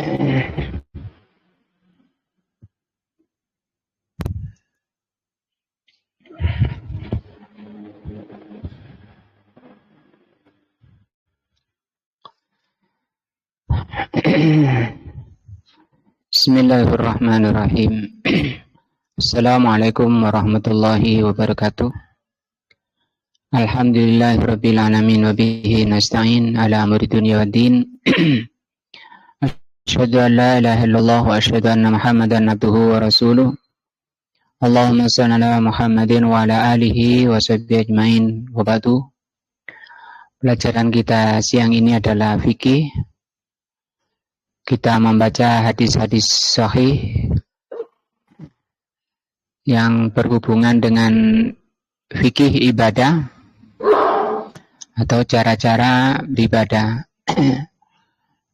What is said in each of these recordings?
Bismillahirrahmanirrahim. Assalamualaikum warahmatullahi wabarakatuh. Alhamdulillahirabbil alamin wa bihi nasta'in ala amri dunya waddin. Asyhadu an la ilaha illallah wa asyhadu anna Muhammadan abduhu wa rasuluh. Allahumma shalli ala Muhammadin wa ala alihi wa sahbihi ajmain. Wa ba'du. Pelajaran kita siang ini adalah fikih. Kita membaca hadis-hadis sahih yang berhubungan dengan fikih ibadah atau cara-cara beribadah.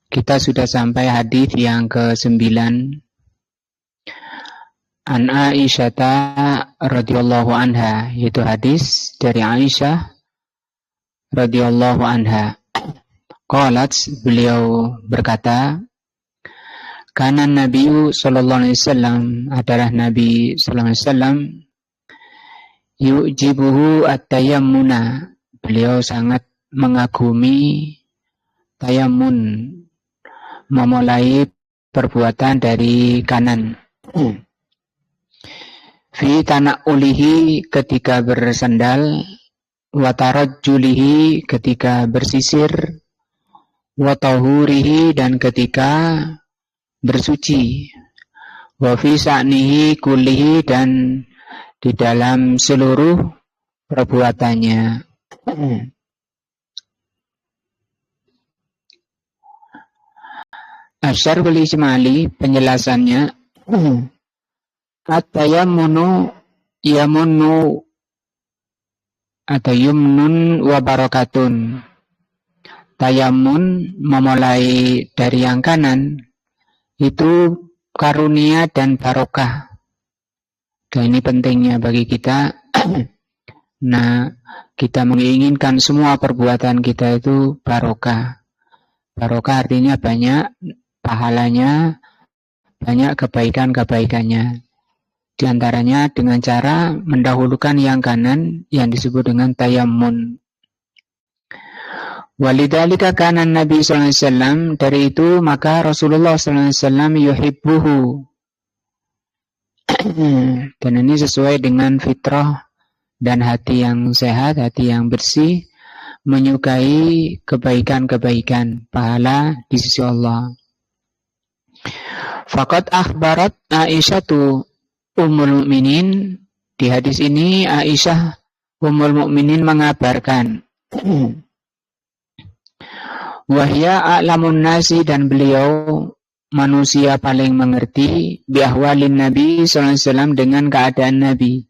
Kita sudah sampai hadis yang ke-9. An Aisyah radhiyallahu anha, yaitu hadis dari Aisyah radhiyallahu anha. Qalat, beliau berkata, karena Nabi sallallahu alaihi wasallam adalah Nabi sallallahu alaihi wasallam yujibuhu at-tayammuna. Beliau sangat mengagumi tayammun, memulai perbuatan dari kanan. Fi tana'ulihi, ketika bersandal, wa tarajjulihi, ketika bersisir, wa tahurihi, dan ketika bersuci, wa fi sa'nihi kullihi, dan di dalam seluruh perbuatannya. Asyarhul Ijmali, penjelasannya, at-tayammunu yamunnu atau yumnun wa barakatun. Tayammun, memulai dari yang kanan, itu karunia dan barokah. Dan ini pentingnya bagi kita. Nah, kita menginginkan semua perbuatan kita itu barokah. Barokah artinya banyak pahalanya, banyak kebaikan-kebaikannya. Di antaranya dengan cara mendahulukan yang kanan yang disebut dengan tayammun. Walidzalika kana Nabi sallallahu alaihi wasallam, dari itu maka Rasulullah sallallahu alaihi wasallam yuhibbuhu. Dan ini sesuai dengan fitrah dan hati yang sehat, hati yang bersih, menyukai kebaikan-kebaikan, pahala di sisi Allah. Faqad akhbarat Aisyatu ummul mukminin, di hadis ini Aisyah ummul mukminin mengabarkan, wahya a'lamun nasi, dan beliau manusia paling mengerti, biahwalin Nabi sallallahu alaihi wasallam, dengan keadaan Nabi.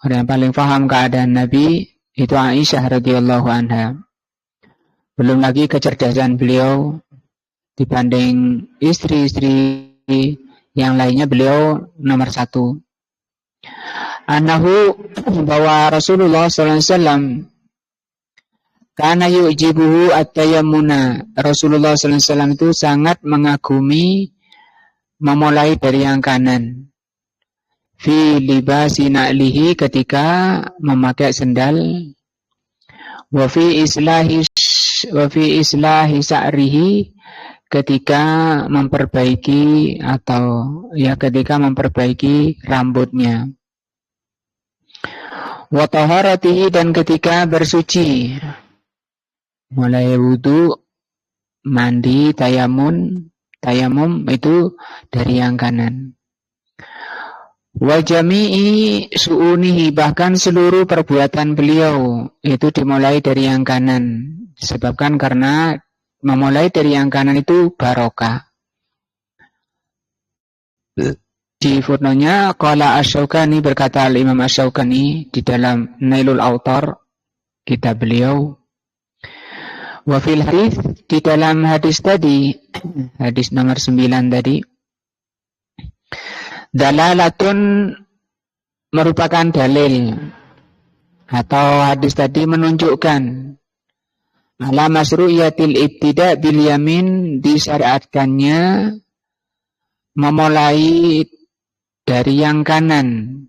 Orang yang paling paham keadaan Nabi itu Aisyah radhiyallahu anha. Belum lagi kecerdasan beliau dibanding istri-istri yang lainnya, beliau nomor 1. Anahu, bahwa Rasulullah sallallahu alaihi wasallam karena yujibuhu at-tayammuna, Rasulullah sallallahu alaihi wasallam itu sangat mengagumi memulai dari yang kanan. Fi libasi na'lihi, ketika memakai sendal. Wa fi islahi sa'rihi, ketika memperbaiki atau ketika memperbaiki rambutnya. Wa taharatihi, dan ketika bersuci, mulai wudu, mandi, tayamum itu dari yang kanan. Wa jami'i su'unihi, bahkan seluruh perbuatan beliau itu dimulai dari yang kanan. Disebabkan karena memulai dari yang kanan itu barokah. Di footnote-nya qala Asy-Syaukani, berkata Al-Imam Asy-Syaukani di dalam Nailul Autar, kitab beliau, wa fil hadis, di dalam hadis tadi, hadis nomor 9 tadi, dalalatun, merupakan dalil, atau hadis tadi menunjukkan, Ala masru'iyatil ibtida' bil yamin, disyariatkannya memulai dari yang kanan.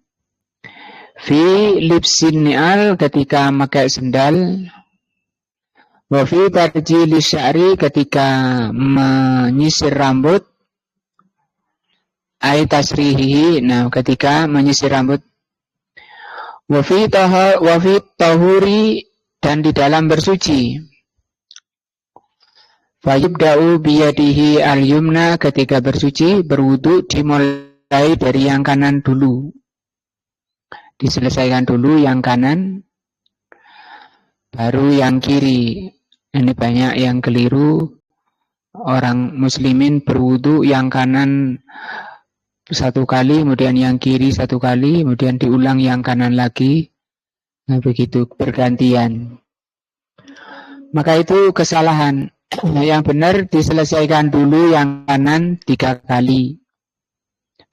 Fi libsin ni'al, ketika memakai sendal. Wa fi tarjili sya'ri, ketika menyisir rambut. Ai tasrihihi, nah ketika menyisir rambut. Wa fi tahuri, dan di dalam bersuci. Fa yubda'u biyadihi al-yumna, ketika bersuci, berwudu dimulai dari yang kanan dulu. Diselesaikan dulu yang kanan, baru yang kiri. Ini banyak yang keliru. Orang muslimin berwudu yang kanan satu kali, kemudian yang kiri satu kali, kemudian diulang yang kanan lagi. Nah, begitu bergantian. Maka itu kesalahan. Yang benar diselesaikan dulu yang kanan 3 kali.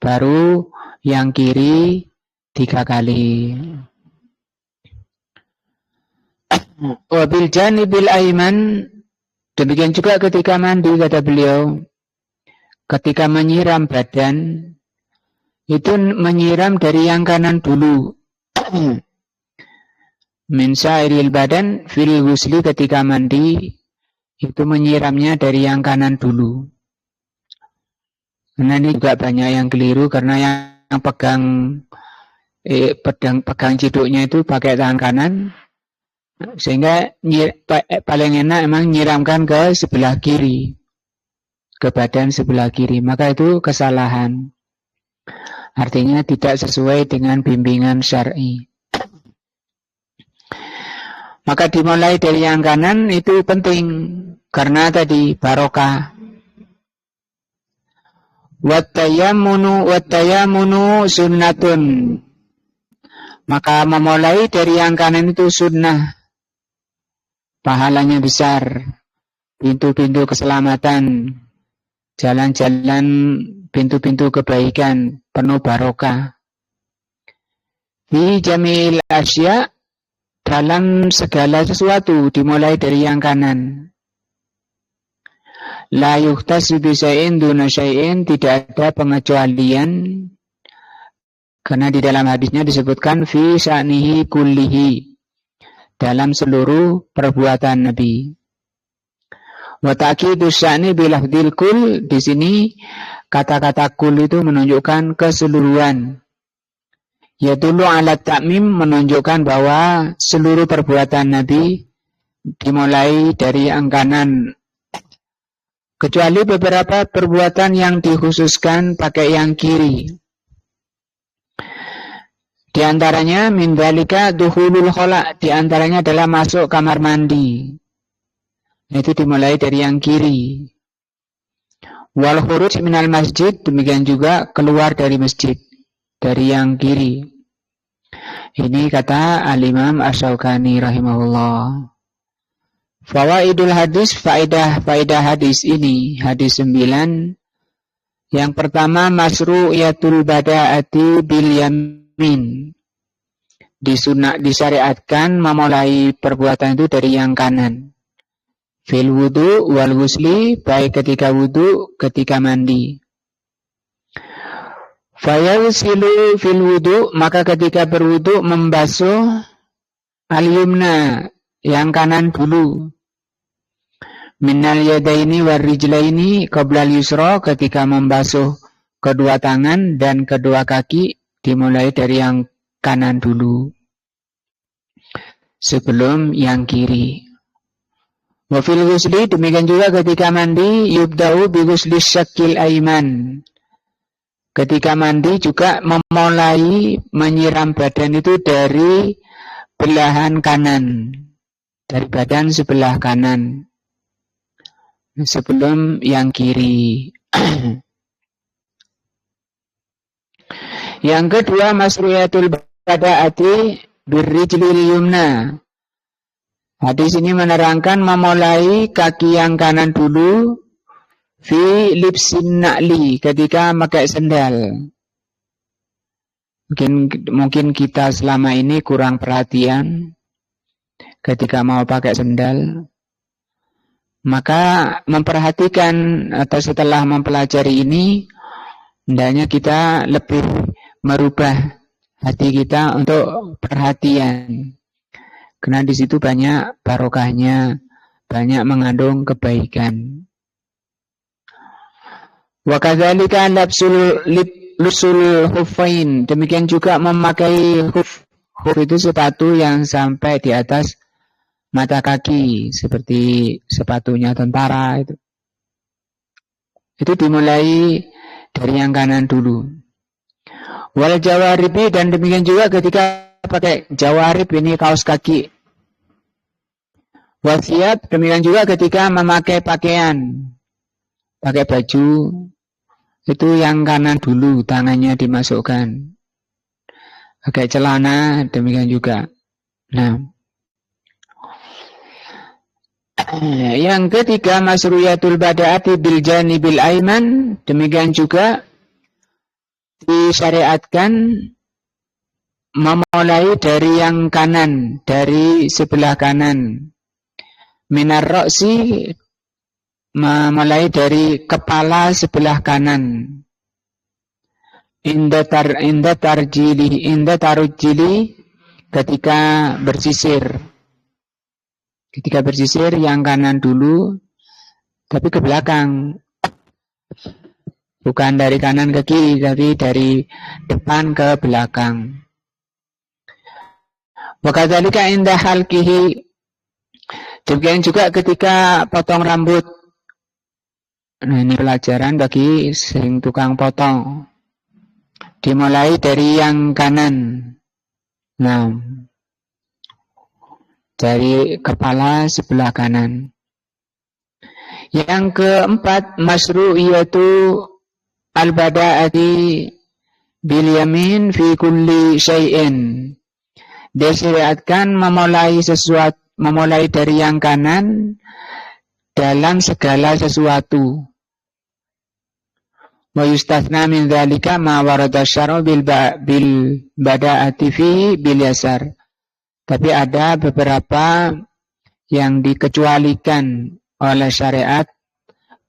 Baru yang kiri 3 kali. Wabil janibil aiman, demikian juga ketika mandi, kata beliau, ketika menyiram badan, itu menyiram dari yang kanan dulu. Min sa'iril badan fil ghusli, ketika mandi, itu menyiramnya dari yang kanan dulu. Karena ini juga banyak yang keliru, karena yang pegang ciduknya itu pakai tangan kanan, sehingga paling enak emang nyiramkan ke sebelah kiri, ke badan sebelah kiri. Maka itu kesalahan, artinya tidak sesuai dengan bimbingan syar'i. Maka dimulai dari yang kanan itu penting, karena tadi barokah. Wattayamunu sunnatun, maka memulai dari yang kanan itu sunnah, pahalanya besar, pintu-pintu keselamatan, jalan-jalan, pintu-pintu kebaikan, penuh barokah. Fi jamil asya, dalam segala sesuatu dimulai dari yang kanan. La yuhtasu bisyai'in duna syai'in, tidak ada pengecualian, karena di dalam hadisnya disebutkan fi sya'nihi kullihi, dalam seluruh perbuatan Nabi. Wa ta'kidu sya'ni bilafdil kul, di sini kata-kata kul itu menunjukkan keseluruhan. Yadullu ala ta'mim, menunjukkan bahwa seluruh perbuatan Nabi dimulai dari yang kanan, kecuali beberapa perbuatan yang dikhususkan pakai yang kiri. Di antaranya min dzalika dukhulul khala', di antaranya adalah masuk kamar mandi. Itu dimulai dari yang kiri. Wal khuruj minal masjid, demikian juga keluar dari masjid dari yang kiri. Ini kata Al-Imam Asy-Syaukani rahimahullah. Fawaidul hadis, faedah hadis ini, hadis 9. Yang pertama, masru'iyatul bada'ati bil yamin. Disyariatkan memulai perbuatan itu dari yang kanan. Fil wudu wal ghusli, baik ketika wudu, ketika mandi. Fayawsilu fil wudu, maka ketika berwudu membasuh al-yumna, yang kanan dulu. Minal yadaini war rijlaini qabla al-yusra, ketika membasuh kedua tangan dan kedua kaki dimulai dari yang kanan dulu sebelum yang kiri. Wa fil ghusli, demikian juga ketika mandi, yubda'u bi ghusli syakil aiman. Ketika mandi juga memulai menyiram badan itu dari belahan kanan, dari badan sebelah kanan sebelum yang kiri. Yang kedua, masru'iyatul bada'ati birrijlil yumna. Hadis ini menerangkan memulai kaki yang kanan dulu fi libsin na'li, ketika pakai sendal. Mungkin kita selama ini kurang perhatian ketika mau pakai sendal. Maka memperhatikan atau setelah mempelajari ini, hendaknya kita lebih merubah hati kita untuk perhatian. Karena di situ banyak barokahnya, banyak mengandung kebaikan. Wa kadzalika lusul khuffain. Demikian juga memakai khuf. Khuf itu sepatu yang sampai di atas mata kaki, seperti sepatunya tentara itu. Itu dimulai dari yang kanan dulu. Wal jawaribi, dan demikian juga ketika pakai jawarib, ini kaos kaki. Wasiyab, demikian juga ketika memakai pakaian, pakai baju, itu yang kanan dulu, tangannya dimasukkan. Pakai celana, demikian juga. Nah, yang ketiga, masruyatul bada'ati bil janibil aiman, demikian juga disyariatkan memulai dari yang kanan, dari sebelah kanan. Minar ro'si, memulai dari kepala sebelah kanan. Inda tarujili, ketika bersisir. Ketika bersisir yang kanan dulu, tapi ke belakang. Bukan dari kanan ke kiri, tapi dari depan ke belakang. Wa kadzalika inda halqihi, demikian juga ketika potong rambut. Nah, ini pelajaran bagi sing tukang potong. Dimulai dari yang kanan. Nah, dari kepala sebelah kanan. Yang keempat, masyru'iyatu al-bada'ati bil yamin fi kulli syai'in. Disyariatkan memulai dari yang kanan dalam segala sesuatu. Wa yustathna min dzalika ma warada syar'u bil bada'ati fi bil yasar. Tapi ada beberapa yang dikecualikan oleh syariat,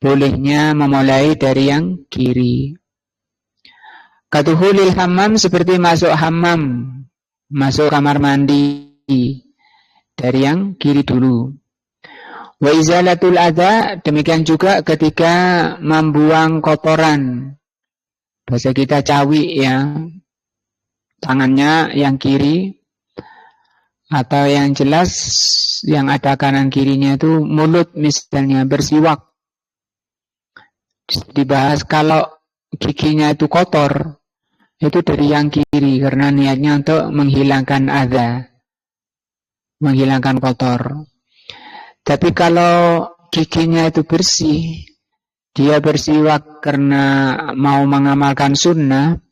bolehnya memulai dari yang kiri. Katuhulil hammam, seperti masuk hammam, masuk kamar mandi, dari yang kiri dulu. Wa izalatul adza, demikian juga ketika membuang kotoran. Bahasa kita cawi ya, tangannya yang kiri. Atau yang jelas yang ada kanan kirinya itu mulut, misalnya bersiwak. Dibahas kalau giginya itu kotor, itu dari yang kiri karena niatnya untuk menghilangkan adza, menghilangkan kotor. Tapi kalau giginya itu bersih, dia bersiwak karena mau mengamalkan sunnah,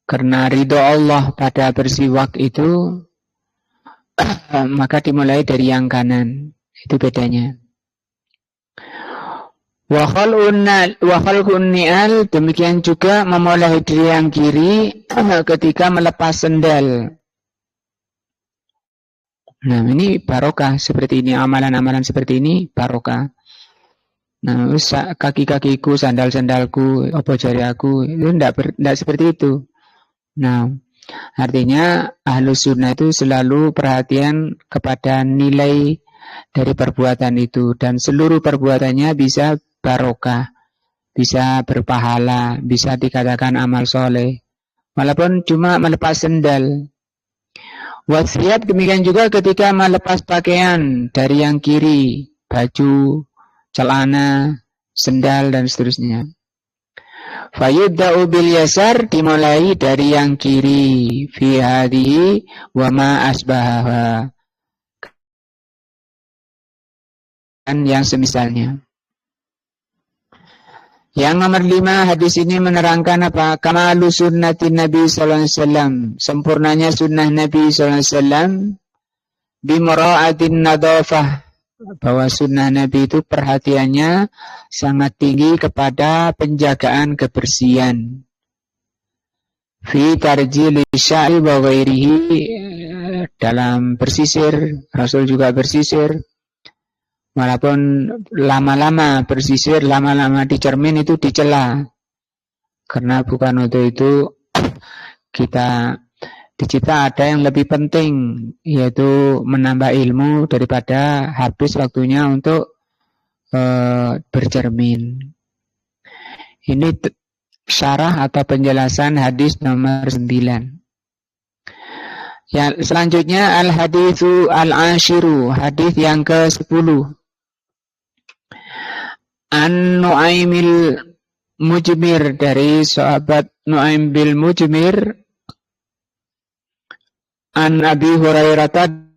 karena ridho Allah pada bersiwak itu, maka dimulai dari yang kanan. Itu bedanya. Wa khalqun ni'al, demikian juga memulai dari yang kiri ketika melepas sendal. Nah, ini barokah seperti ini, amalan-amalan seperti ini barokah. Nah, kaki-kakiku, sandal-sandalku, apa jari aku, itu tidak seperti itu. Nah, artinya Ahlus Sunnah itu selalu perhatian kepada nilai dari perbuatan itu, dan seluruh perbuatannya bisa barokah, bisa berpahala, bisa dikatakan amal soleh, walaupun cuma melepas sendal. Wasiyab, demikian juga ketika melepas pakaian dari yang kiri, baju, celana, sendal dan seterusnya. Fayudda'u bil yasar, dimulai dari yang kiri, fi hadhihi wa ma asbahaha, dan yang semisalnya. Yang nomor 5, hadis ini menerangkan apa? Kamalu sunnatin Nabi sallallahu alaihi wasallam, sempurnanya sunnah Nabi sallallahu alaihi wasallam, bimura'atin nadhafah, bahwa sunnah Nabi itu perhatiannya sangat tinggi kepada penjagaan kebersihan. Fi tarjil sya'i wa ghairihi, dalam bersisir, Rasul juga bersisir. Walaupun lama-lama bersisir, lama-lama di cermin itu dicela. Karena bukan untuk itu kita dicipta, ada yang lebih penting, yaitu menambah ilmu daripada habis waktunya untuk bercermin. Ini syarah atau penjelasan hadis nomor 9. Ya, selanjutnya al-haditsu al-ashiru, hadis yang ke-10. An-Nu'aimil Mujmir, dari sahabat Nu'aim bil Mujmir, an Abi Hurairah,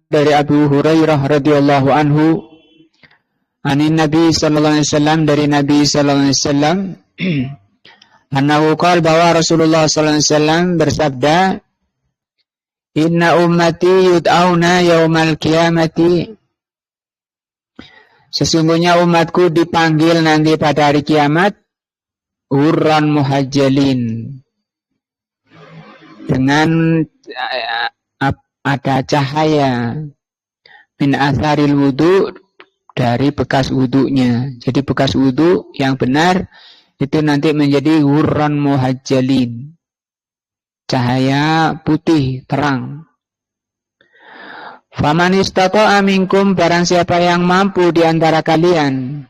dari Abu Hurairah radhiyallahu anhu, anin Nabi sallallahu alaihi wasallam, dari Nabi sallallahu alaihi wasallam, annahu qala, bahwa Rasulullah sallallahu alaihi wasallam bersabda, inna ummati yud'auna yaumal qiyamati, sesungguhnya umatku dipanggil nanti pada hari kiamat hurran muhajjalin, dengan ada cahaya min atharil wudu, dari bekas wudunya. Jadi bekas wudu yang benar itu nanti menjadi hurran muhajjalin, cahaya putih terang. Faman istata'a minkum, barang siapa yang mampu di antara kalian,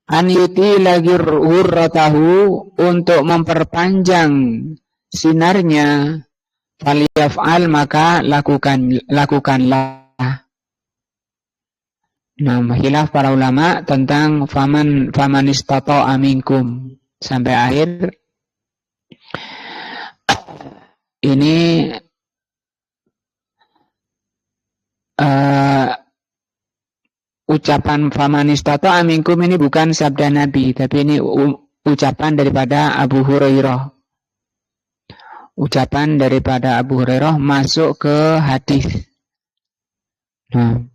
an yutila hurratahu, untuk memperpanjang sinarnya, falyaf'al, maka lakukanlah. Nah, khilaf para ulama tentang faman istata'a minkum sampai akhir. Ini ucapan faman istata'a minkum ini bukan sabda Nabi, tapi ini ucapan daripada Abu Hurairah. Ucapan daripada Abu Hurairah masuk ke hadis. Nah,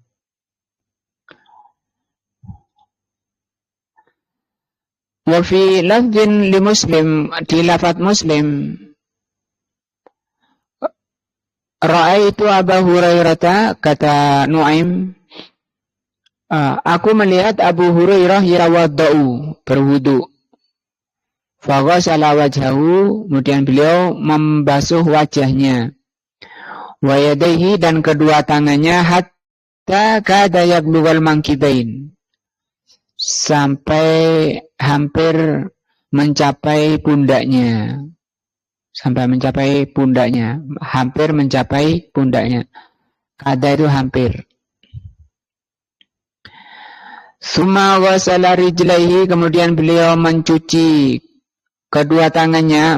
wa fi lafzin li Muslim, di lafaz Muslim, ra'aitu Abu Hurairah, kata Nu'aim, aku melihat Abu Hurairah yawadda'u, berwudu. Faghasala wajhahu, kemudian beliau membasuh wajahnya. Wa yadayhi, dan kedua tangannya, hatta kada yablughal mankibain, sampai hampir mencapai pundaknya. Sampai mencapai pundaknya, hampir mencapai pundaknya. Kada itu hampir. Summa ghasala rijlaihi, kemudian beliau mencuci kedua tangannya,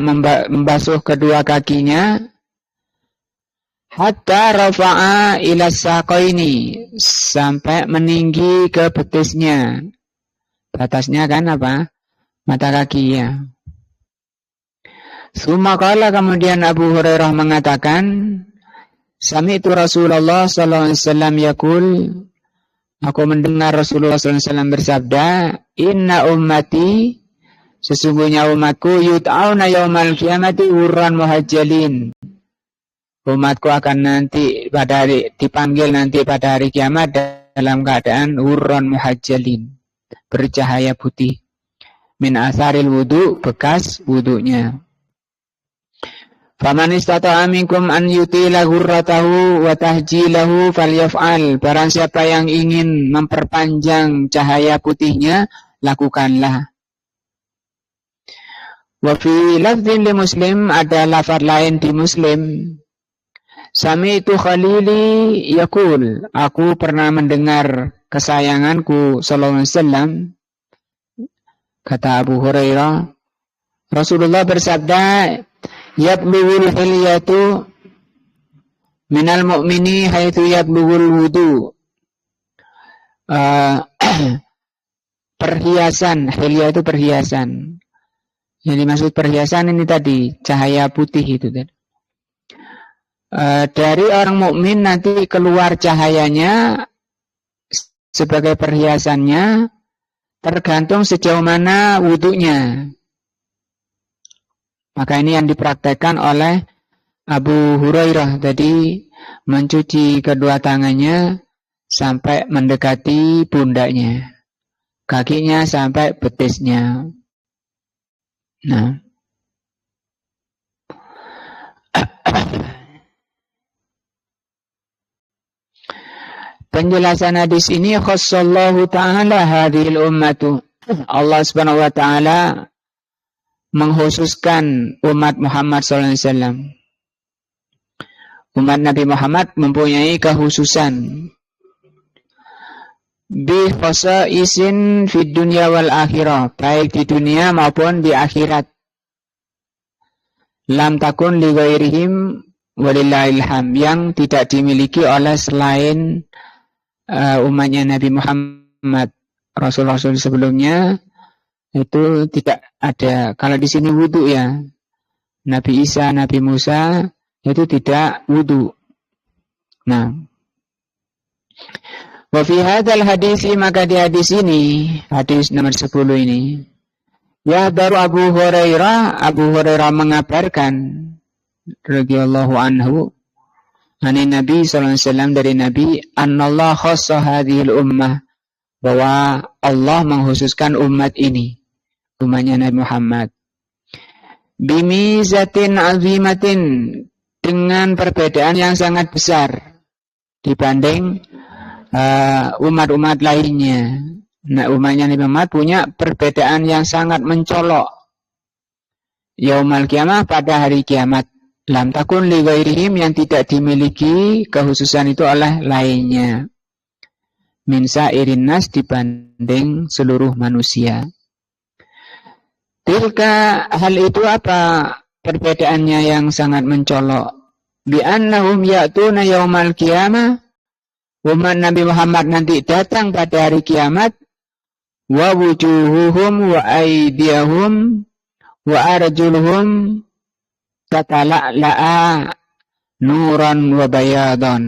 membasuh kedua kakinya, hatta rafa'a ila saqaini, sampai meninggi ke betisnya. Batasnya kan apa? Mata kaki, ya. Summa qala, kemudian Abu Hurairah mengatakan, sami'tu Rasulullah sallallahu alaihi wasallam yaqul, aku mendengar Rasulullah sallallahu alaihi wasallam bersabda, inna ummati, sesungguhnya umatku, yud'auna yaumal qiyamati hurran muhajjalin, umatku akan nanti pada hari, dipanggil nanti pada hari kiamat dalam keadaan hurran muhajjalin, bercahaya putih, min atharil wudu, bekas wudunya. Faman istata'a minkum an yutila hurratahu wa tahjilahu falyaf'al, barang siapa yang ingin memperpanjang cahaya putihnya, lakukanlah. Wa fi lafzin li Muslim, ada lafaz lain di Muslim, sami'tu khalili yaqul, aku pernah mendengar kesayanganku sallallahu alaihi wasallam, kata Abu Hurairah, Rasulullah bersabda, yablughul hilyatu minal mu'mini haitsu yablughul wudu. Perhiasan, hilya itu perhiasan. Yang dimaksud perhiasan ini tadi cahaya putih itu tadi. Dari orang mukmin nanti keluar cahayanya sebagai perhiasannya, tergantung sejauh mana wudunya. Maka ini yang dipraktekkan oleh Abu Hurairah tadi, mencuci kedua tangannya sampai mendekati pundaknya, kakinya sampai betisnya. Nah, penjelasan hadis ini khassallahu ta'ala hadhil ummatu. Allah Subhanahu wa taala mengkhususkan umat Muhammad sallallahu alaihi wasallam. Umat Nabi Muhammad mempunyai kekhususan bi khasaisin fid dunya wal akhirah, baik di dunia maupun di akhirat. Lam takun li ghairihim walillahil ham, yang tidak dimiliki oleh selain umatnya Nabi Muhammad. Rasul-rasul sebelumnya itu tidak ada. Kalau di sini wudu ya, Nabi Isa, Nabi Musa itu tidak wudu. Nah, wa fi hadzal hadis, maka di hadis ini, hadis nomor 10 ini, ya baru Abu Hurairah mengabarkan radhiyallahu anhu ani Nabi sallallahu alaihi wasallam, dari Nabi, annallahu khassa hadhil ummah, bahwa Allah mengkhususkan umat ini, umatnya Nabi Muhammad, bimizatin azimatin, dengan perbedaan yang sangat besar dibanding umat-umat lainnya. Nah, umatnya Nabi Muhammad punya perbedaan yang sangat mencolok. Yaumal kiamah, pada hari kiamat, lam takun li ghairihim, yang tidak dimiliki kekhususan itu oleh lainnya, min sa'irin nas, dibanding seluruh manusia. Tilka, hal itu apa perbedaannya yang sangat mencolok? Bi annahum ya'tuna yaumal qiyamah, umat Nabi Muhammad nanti datang pada hari kiamat, wa wujuhuhum wa aydiyahum wa arjuluhum tatala'la'a nuran wa bayadan.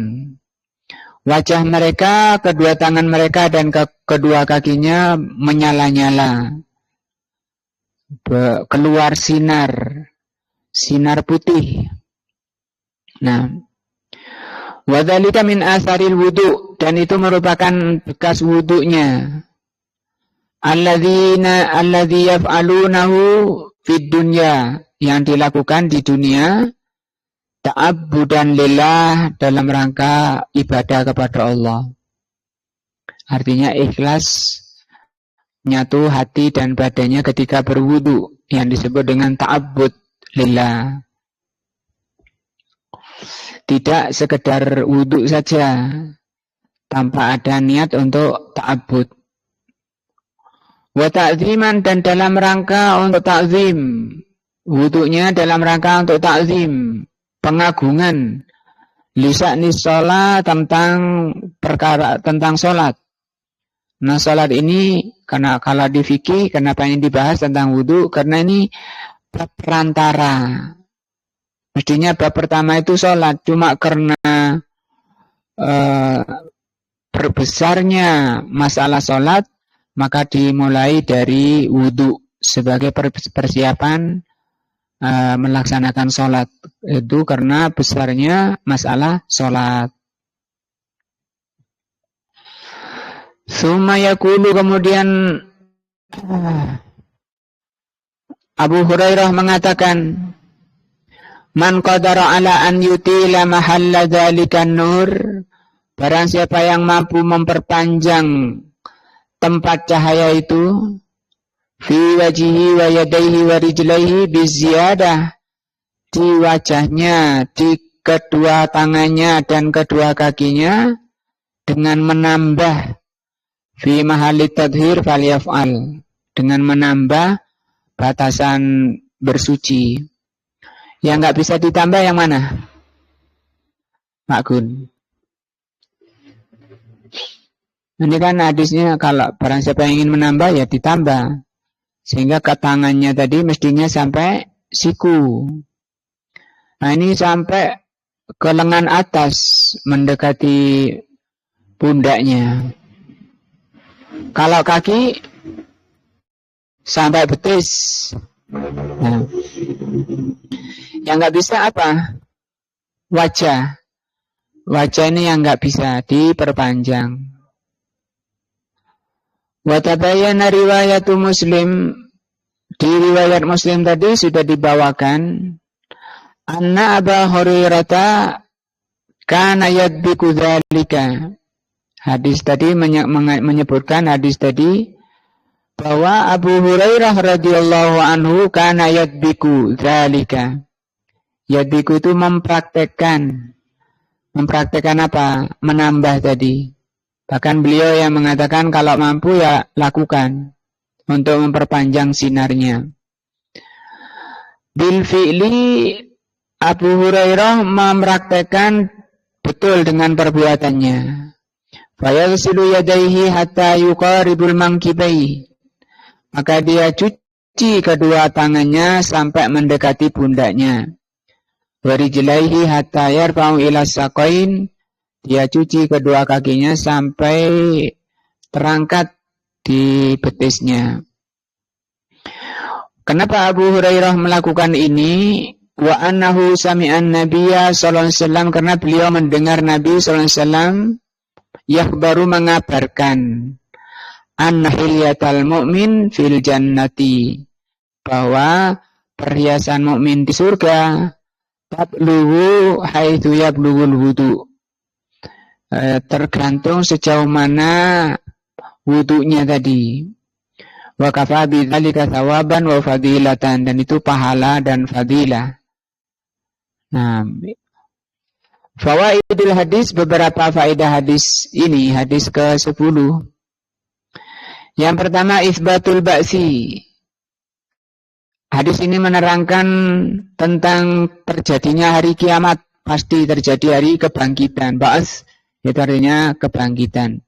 Wajah mereka, kedua tangan mereka, dan kedua kakinya menyala-nyala, keluar sinar putih. Nah, wadzalika min asaril wudu, dan itu merupakan bekas wudunya. Alladzi yaf'alunahu fid dunya, yang dilakukan di dunia, ta'abbudan lillah, dalam rangka ibadah kepada Allah. Artinya ikhlas, nyatu hati dan badannya ketika berwudu, yang disebut dengan ta'abbud lillah. Tidak sekedar wudu saja tanpa ada niat untuk ta'abbud. Wa ta'ziman, dan dalam rangka untuk ta'zim. Wudunya dalam rangka untuk ta'zim, pengagungan, lisa'nis sholat, tentang perkara, tentang sholat. Nah, sholat ini, karena kalau di fikih, kenapa ini dibahas tentang wudu? Karena ini bab perantara. Mestinya bab pertama itu sholat, cuma karena berbesarnya masalah sholat, maka dimulai dari wudu sebagai persiapan melaksanakan sholat. Itu karena besarnya masalah sholat. Summa yaqulu, kemudian Abu Hurairah mengatakan, man qadara ala an yutila mahalla dzalikan nur, barang siapa yang mampu memperpanjang tempat cahaya itu, fi wajihi wa yadaihi wa rijlaihi biziyadah, di wajahnya, di kedua tangannya dan kedua kakinya, dengan menambah, fi mahalli tadhir falyaf'al, dengan menambah batasan bersuci. Yang nggak bisa ditambah yang mana, Pak Gun? Ini kan hadisnya, kalau barang siapa yang ingin menambah ya ditambah, sehingga ke tangannya tadi mestinya sampai siku. Nah, ini sampai ke lengan atas, mendekati pundaknya. Kalau kaki sampai betis. Nah, yang nggak bisa apa? Wajah. wajah ini yang nggak bisa diperpanjang. Wa tabayyana riwayatu Muslim, di riwayat Muslim tadi sudah dibawakan anna Aba Hurairah kana yadbiku dzalika. Hadis tadi menyebutkan hadis tadi bahwa Abu Hurairah radhiyallahu anhu kana yadbiku dzalika. Yadbiku itu mempraktekkan apa? Menambah tadi. Bahkan beliau yang mengatakan kalau mampu ya lakukan untuk memperpanjang sinarnya. Bil fi'li, Abu Hurairah mempraktekkan betul dengan perbuatannya. Fayaghsilu yadayhi hatta yuqaribul mankibai. Maka dia cuci kedua tangannya sampai mendekati pundaknya. Warijlaihi hatta yarfa'u ila saqain. Dia cuci kedua kakinya sampai terangkat di betisnya. Kenapa Abu Hurairah melakukan ini? Wa annahu sami'an nabiyya sallallahu alaihi wasallam, karena beliau mendengar Nabi sallallahu alaihi wasallam baru mengabarkan anna hilyatal mu'min fil jannati, bahwa perhiasan mukmin di surga tablughu haitsu yablughul wudu, tergantung sejauh mana wudunya tadi. Wa kafa bidzalika thawaban wa fadilatan, dan itu pahala dan fadilah. Nah, fawaidul hadis, beberapa faedah hadis ini, hadis ke-10. Yang pertama, isbatul ba'si. Hadis ini menerangkan tentang terjadinya hari kiamat, pasti terjadi hari kebangkitan. Ba's itu artinya kebangkitan,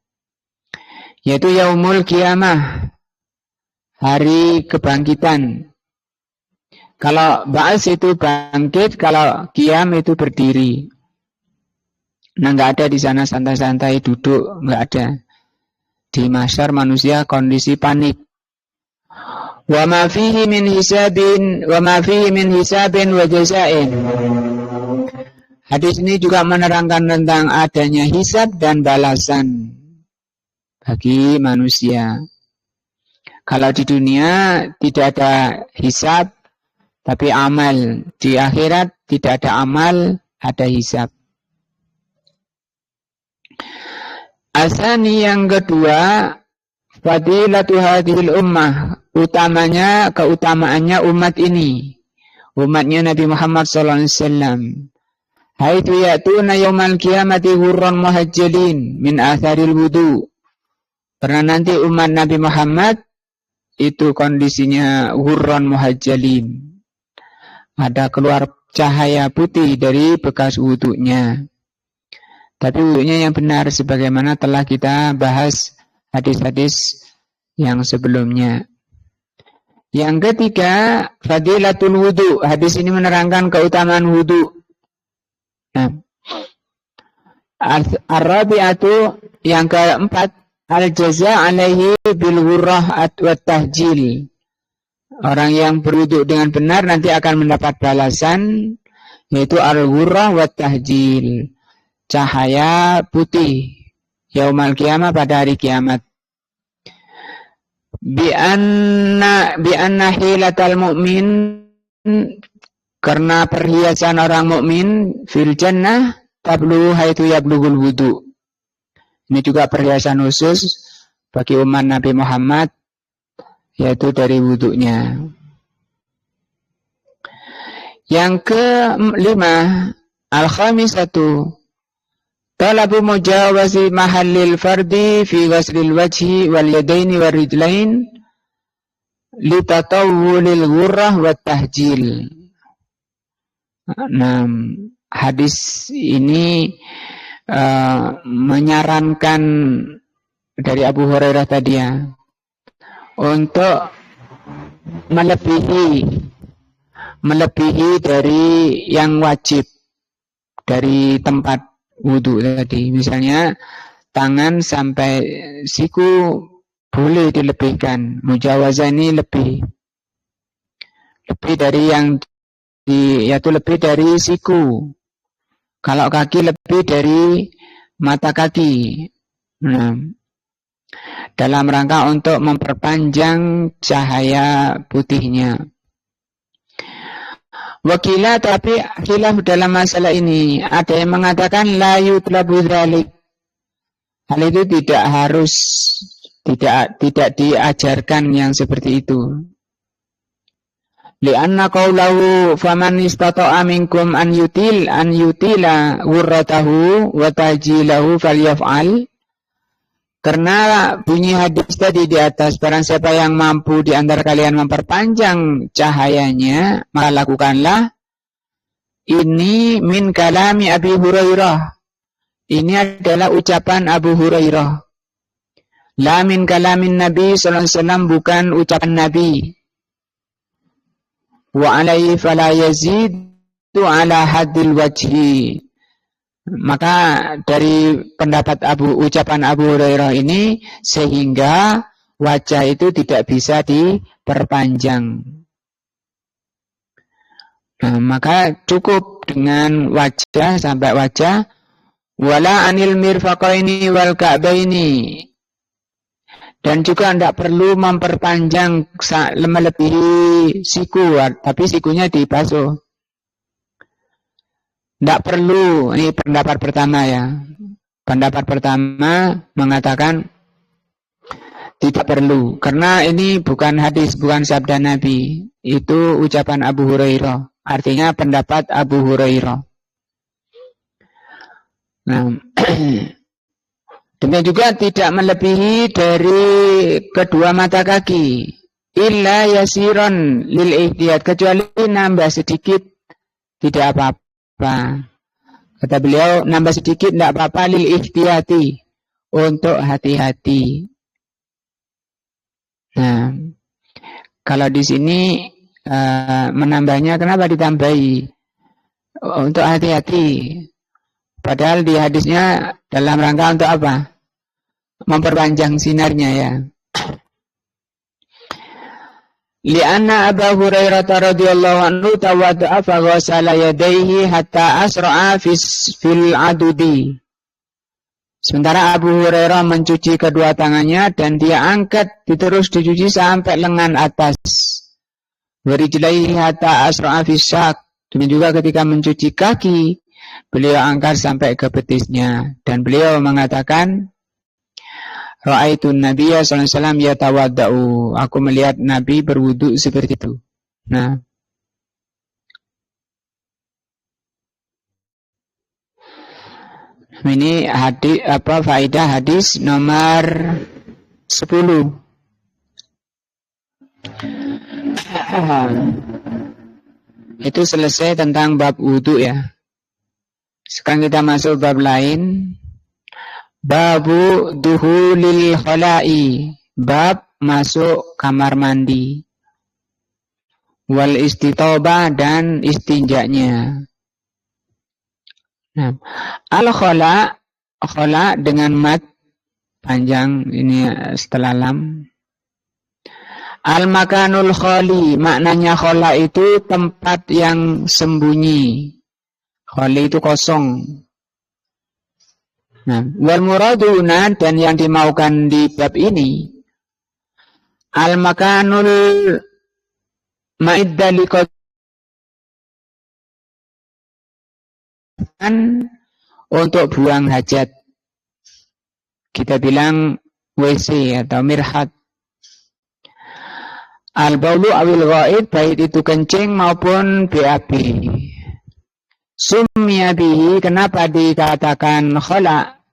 yaitu yaumul kiamah, hari kebangkitan. Kalau ba's itu bangkit, kalau qiyam itu berdiri. Nah, nggak ada di sana santai-santai duduk, nggak ada. Di mahsyar manusia kondisi panik. Wa ma fihi min hisabin wa jazain. Hadis ini juga menerangkan tentang adanya hisab dan balasan bagi manusia. Kalau di dunia tidak ada hisab tapi amal, di akhirat tidak ada amal, ada hisab. Asani, yang kedua, fadilatu hadhil ummah, keutamaannya umat ini, umatnya Nabi Muhammad sallallahu alaihi wasallam. Haitsu ya'tuna yaumal qiyamati hurran muhajjalin min atharil wudu. Karena nanti umat Nabi Muhammad itu kondisinya hurran muhajjalin, ada keluar cahaya putih dari bekas wudunya. Tapi wudunya yang benar, sebagaimana telah kita bahas hadis-hadis yang sebelumnya. Yang ketiga, fadilatul wudu. Hadis ini menerangkan keutamaan wudu. Nah, ar-rabi'atu, yang keempat, al-jaza' alaihi bil ghurrah wa tahjil. Orang yang berwudu dengan benar nanti akan mendapat balasan, yaitu al-ghurrah wa tahjil, cahaya putih yaumal qiyamah, pada hari kiamat. Bi anna hilatal mu'min, karena perhiasan orang mukmin fil jannah tablu haitsu yablughul wudu. Ini juga perhiasan khusus bagi umat Nabi Muhammad, yaitu dari wudunya. Yang kelima, al-khamisatu talabu mujawazi mahallil fardi fi ghaslil wajhi wal yadaini war rijlain litatawwulil ghurrah wat tahjil. Nah, hadis ini menyarankan dari Abu Hurairah tadi ya, untuk melebihi dari yang wajib dari tempat wudu tadi. Misalnya tangan sampai siku boleh dilebihkan. Mujawazah ini lebih dari yang yaitu lebih dari siku. Kalau kaki lebih dari mata kaki. Nah, dalam rangka untuk memperpanjang cahaya putihnya. Wakila, tapi khilaf dalam masalah ini. Ada yang mengatakan la yutlabu dzalik. Hal itu tidak harus, tidak diajarkan yang seperti itu. Lianna qawlahu faman istata'a minkum an yutila wurratahu wa tajilahu falyaf'al. Karena bunyi hadis tadi di atas, barang siapa yang mampu di antara kalian memperpanjang cahayanya, maka lakukanlah. Ini min kalami Abi Hurairah. Ini adalah ucapan Abu Hurairah. La min kalamin Nabi sallallahu alaihi wasallam, bukan ucapan Nabi. Wa alaihi fala yazidu ala haddil wajhi. Maka dari pendapat ucapan Abu Hurairah ini, sehingga wajah itu tidak bisa diperpanjang. Nah, maka cukup dengan wajah sampai wajah. Wala anil mirfaqaini wal ka'baini. Dan juga tidak perlu memperpanjang melebihi siku, tapi sikunya dibasuh. Tidak perlu, ini pendapat pertama ya. Pendapat pertama mengatakan tidak perlu. Karena ini bukan hadis, bukan sabda Nabi. Itu ucapan Abu Hurairah. Artinya pendapat Abu Hurairah. Nah, demikian juga tidak melebihi dari kedua mata kaki. Illa yasiron lil ihtiyat, kecuali nambah sedikit tidak apa-apa. Kata beliau, nambah sedikit tidak apa-apa lil ihtiyati, untuk hati-hati. Nah, kalau di sini menambahnya kenapa ditambahi? Untuk hati-hati. Padahal di hadisnya dalam rangka untuk apa? Memperpanjang sinarnya ya. Lianna Abu Hurairah radhiyallahu anhu tawadda'a fa ghasala yadayhi hatta asra'a fil adudi. Sementara Abu Hurairah mencuci kedua tangannya dan dia angkat terus dicuci sampai lengan atas. Warijlaihi hatta asra'a fis saq. Demikian juga ketika mencuci kaki, beliau angkat sampai ke betisnya. Dan beliau mengatakan, Ra'aitun Nabiyya sallallahu alaihi wasallam yatawadda'u. Aku melihat Nabi berwudu seperti itu. Nah, ini faedah hadis nomor 10. Itu selesai tentang bab wudu ya. Sekarang kita masuk bab lain. Babu duhulil khala'i. Bab masuk kamar mandi. Wal istitobah, dan istinjanya. Nah, al-khala dengan mat panjang ini setelah lam. Al-makanul khali, maknanya khala itu tempat yang sembunyi. Khali itu kosong. Nah, wal muraduna, dan yang dimaukan di bab ini, al-makanul ma'idda untuk buang hajat. Kita bilang WC atau mirhat. Al-baulu awil ghaid, baik itu kencing maupun BAB. Summiya bihi, kenapa dikatakan khala?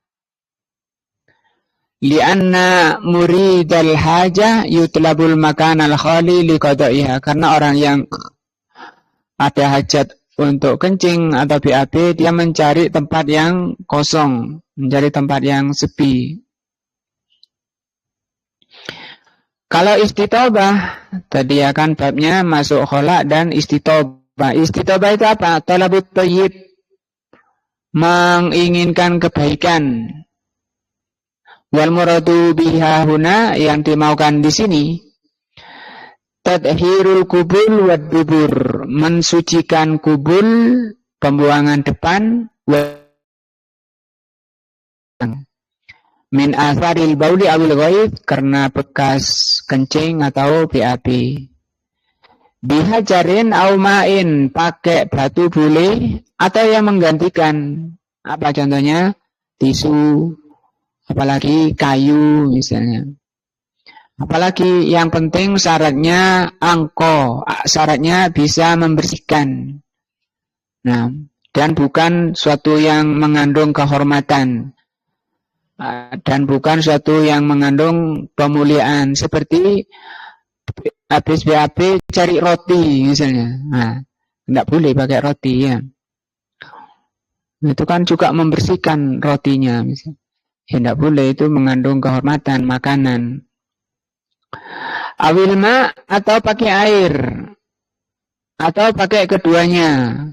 Lianna muridal hajah yutlabul makan al-khali liqada'iha. Karena orang yang ada hajat untuk kencing atau BAB, dia mencari tempat yang kosong, mencari tempat yang sepi. Kalau istitobah, tadi akan babnya masuk khala dan istitobah. Istitobah itu apa? Talabut thayyib, menginginkan kebaikan. Wal muradu biha huna, yang dimaukan di sini, tadhirul kubul wad dubur, mensucikan kubul, pembuangan depan, min asaril bauli awil ghaib, karena bekas kencing atau BAB. Bihajarin au ma'in, pakai batu boleh atau yang menggantikan. Apa contohnya? Tisu, apalagi kayu misalnya. Apalagi yang penting syaratnya angko, syaratnya bisa membersihkan. Nah, dan bukan suatu yang mengandung kehormatan. Dan bukan suatu yang mengandung pemuliaan, seperti habis BAB cari roti misalnya. Nah, enggak boleh pakai roti ya. Itu kan juga membersihkan rotinya misalnya. Ya enggak boleh, itu mengandung kehormatan makanan. Awilma, atau pakai air, atau pakai keduanya.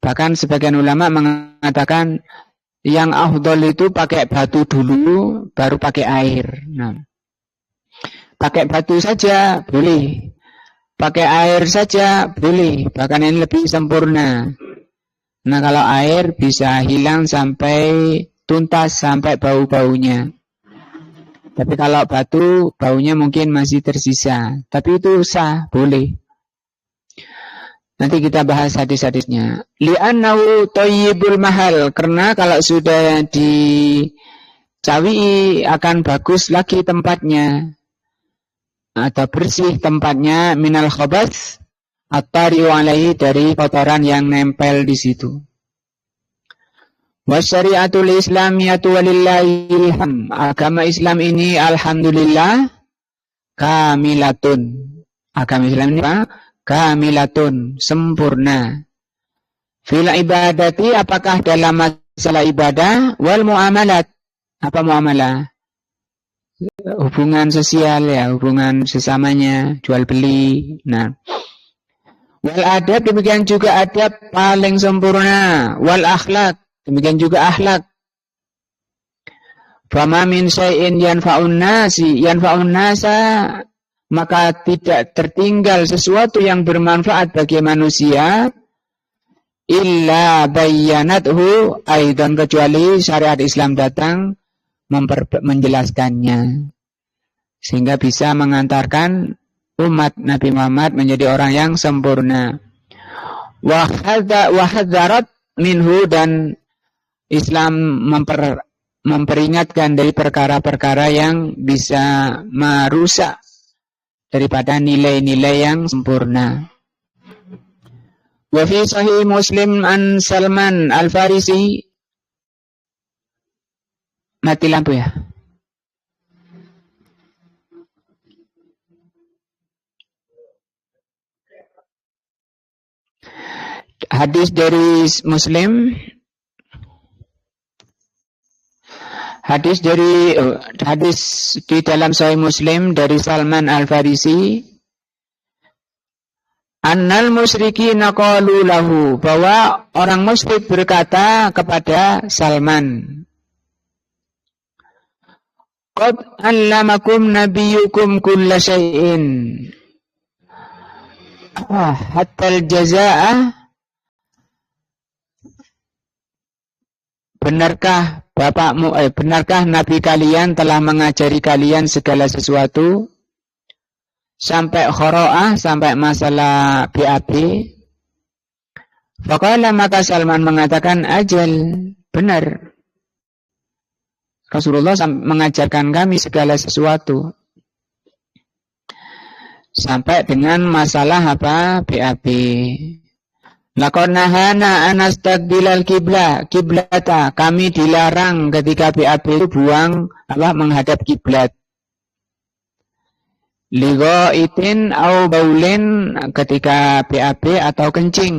Bahkan sebagian ulama mengatakan yang afdol itu pakai batu dulu, baru pakai air. Nah, pakai batu saja boleh, pakai air saja boleh, bahkan ini lebih sempurna. Nah, kalau air bisa hilang sampai tuntas, sampai bau-baunya. Tapi kalau batu, baunya mungkin masih tersisa. Tapi itu sah, boleh. Nanti kita bahas hadis-hadisnya. Li'annahu thayyibul mahal, karena kalau sudah dicawi akan bagus lagi tempatnya, atau bersih tempatnya, minal khabats at-tari'u alaihi, dari kotoran yang nempel di situ. Wasyari'atul islamiyatu walillahilham, agama Islam ini alhamdulillah kamilatun. Agama Islam ini apa? Kamilatun, sempurna. Fil ibadati, apakah dalam masalah ibadah, wal muamalat, apa muamalah? Hubungan sosial ya, hubungan sesamanya, jual beli. Nah, wal adab, demikian juga adab paling sempurna. Wal akhlak, demikian juga akhlak. Fama min syai'in yanfa'un nasa, maka tidak tertinggal sesuatu yang bermanfaat bagi manusia illa bayyanathu aidan, kecuali syariat Islam datang menjelaskannya, sehingga bisa mengantarkan umat Nabi Muhammad menjadi orang yang sempurna. Wa hadzarat minhu, dan Islam memperingatkan dari perkara-perkara yang bisa merusak daripada nilai-nilai yang sempurna. Wa fi sahih Muslim an Salman Al-Farisi, mati lampu ya. Hadis dari Muslim, hadis di dalam Sahih Muslim dari Salman Al-Farisi, annal musyrikina qalu lahu, bahwa orang musyrik berkata kepada Salman, qad allamakum nabiyyukum kulla syai'in hatta al-jazaa'a, benarkah Nabi kalian telah mengajari kalian segala sesuatu sampai khoro'ah, sampai masalah BAB? Faqala, maka Salman mengatakan, ajal, benar. Rasulullah mengajarkan kami segala sesuatu sampai dengan masalah apa? BAB. Laqad nahana anastaqbilal kiblata, kami dilarang ketika BAB itu menghadap kiblat. Ligha'itin au baulin, ketika BAB atau kencing.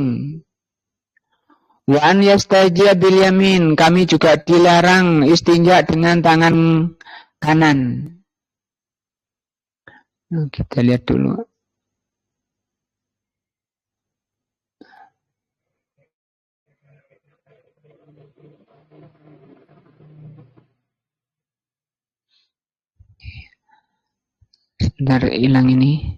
Wa an yastajia bil yamin, kami juga dilarang istinja dengan tangan kanan. Nah, kita lihat dulu. Sebentar, hilang ini.